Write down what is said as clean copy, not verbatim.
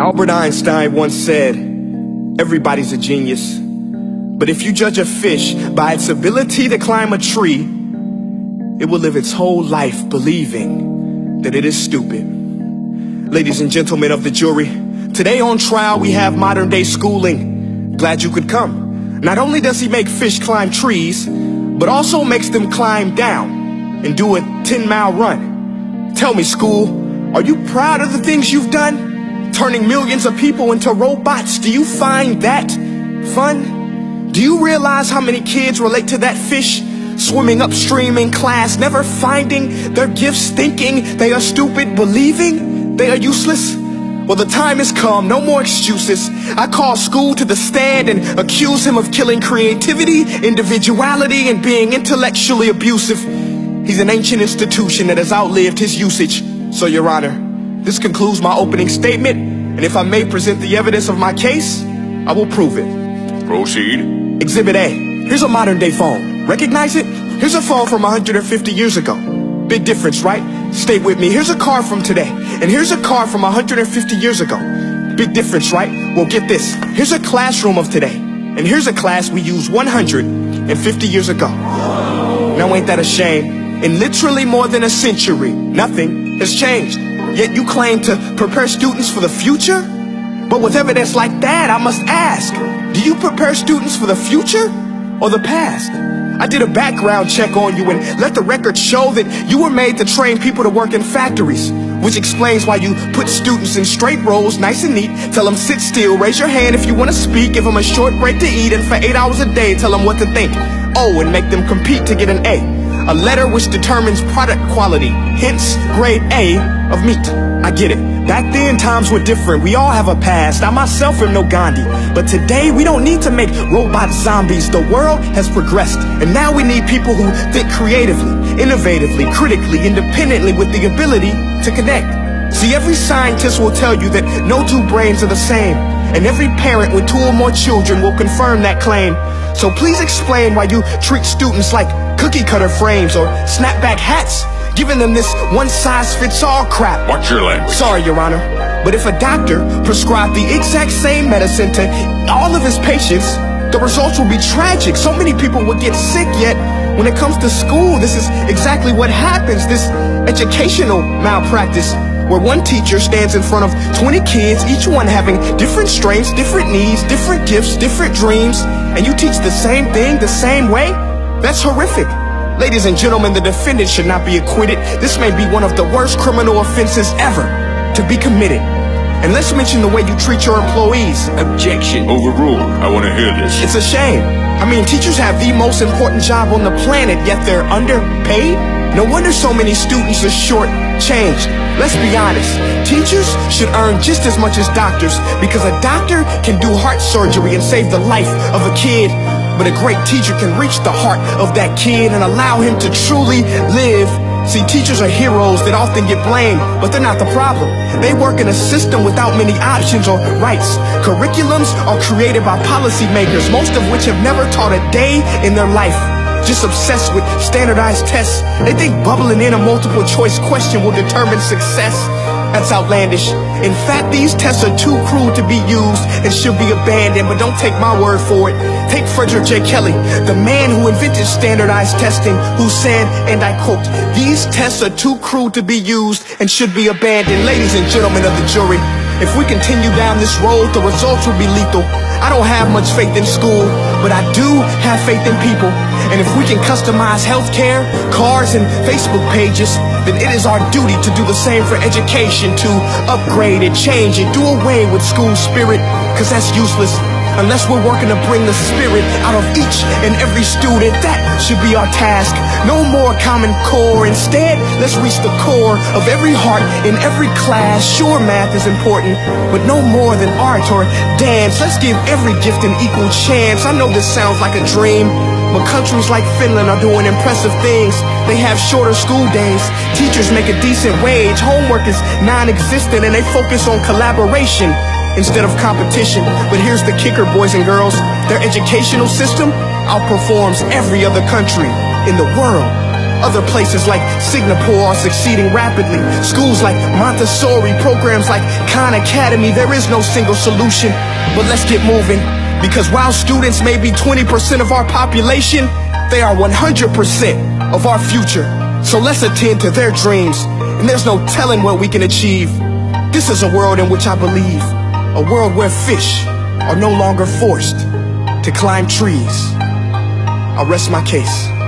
Albert Einstein once said, everybody's a genius. But if you judge a fish by its ability to climb a tree, it will live its whole life believing that it is stupid. Ladies and gentlemen of the jury, today on trial we have modern day schooling. Glad you could come. Not only does he make fish climb trees, but also makes them climb down and do a 10-mile run. Tell me, school, are you proud of the things you've done? Turning millions of people into robots, do you find that fun? Do you realize how many kids relate to that fish? Swimming upstream in class, never finding their gifts, thinking they are stupid, believing they are useless? Well, the time has come, no more excuses. I call school to the stand and accuse him of killing creativity, individuality, and being intellectually abusive. He's an ancient institution that has outlived his usage. So, Your Honor, this concludes my opening statement, and if I may present the evidence of my case, I will prove it. Proceed. Exhibit A. Here's a modern day phone. Recognize it? Here's a phone from 150 years ago. Big difference, right? Stay with me. Here's a car from today, and here's a car from 150 years ago. Big difference, right? Well, get this. Here's a classroom of today, and here's a class we used 150 years ago. Now ain't that a shame? In literally more than a century, nothing has changed. Yet you claim to prepare students for the future? But with evidence like that, I must ask, do you prepare students for the future or the past? I did a background check on you and let the record show that you were made to train people to work in factories, which explains why you put students in straight rows, nice and neat, tell them sit still, raise your hand if you want to speak, give them a short break to eat, and for 8 hours a day, tell them what to think. Oh, and make them compete to get an A. A letter which determines product quality, hence grade A of meat. I get it. Back then, times were different. We all have a past. I myself am no Gandhi. But today, we don't need to make robot zombies. The world has progressed. And now we need people who think creatively, innovatively, critically, independently, with the ability to connect. See, every scientist will tell you that no two brains are the same. And every parent with 2 or more children will confirm that claim. So please explain why you treat students like cookie cutter frames or snapback hats, giving them this one-size-fits-all crap. Watch your language. Sorry, Your Honor, but if a doctor prescribed the exact same medicine to all of his patients, the results will be tragic. So many people will get sick, yet when it comes to school, this is exactly what happens. This educational malpractice, where one teacher stands in front of 20 kids, each one having different strengths, different needs, different gifts, different dreams, and you teach the same thing the same way? That's horrific. Ladies and gentlemen, the defendant should not be acquitted. This may be one of the worst criminal offenses ever to be committed. And let's mention the way you treat your employees. Objection. Overruled. I want to hear this. It's a shame. I mean, teachers have the most important job on the planet, yet they're underpaid? No wonder so many students are short-changed. Let's be honest, teachers should earn just as much as doctors, because a doctor can do heart surgery and save the life of a kid, but a great teacher can reach the heart of that kid and allow him to truly live. See, teachers are heroes that often get blamed, but they're not the problem. They work in a system without many options or rights. Curriculums are created by policymakers, most of which have never taught a day in their life. Just obsessed with standardized tests. They think bubbling in a multiple choice question will determine success. That's outlandish. In fact, these tests are too cruel to be used and should be abandoned, but don't take my word for it. Take Frederick J. Kelly, the man who invented standardized testing, who said, and I quote, "These tests are too cruel to be used and should be abandoned." Ladies and gentlemen of the jury, if we continue down this road, the results will be lethal. I don't have much faith in school, but I do have faith in people. And if we can customize healthcare, cars, and Facebook pages, then it is our duty to do the same for education, to upgrade and change and do away with school spirit, because that's useless. Unless we're working to bring the spirit out of each and every student, that should be our task. No more Common Core. Instead, let's reach the core of every heart in every class. Sure, math is important, but no more than art or dance. Let's give every gift an equal chance. I know this sounds like a dream, but countries like Finland are doing impressive things. They have shorter school days. Teachers make a decent wage. Homework is non-existent, and they focus on collaboration instead of competition. But here's the kicker, boys and girls. Their educational system outperforms every other country in the world. Other places like Singapore are succeeding rapidly. Schools like Montessori, programs like Khan Academy. There is no single solution, but let's get moving. Because while students may be 20% of our population, they are 100% of our future. So let's attend to their dreams, and there's no telling what we can achieve. This is a world in which I believe, a world where fish are no longer forced to climb trees. I'll rest my case.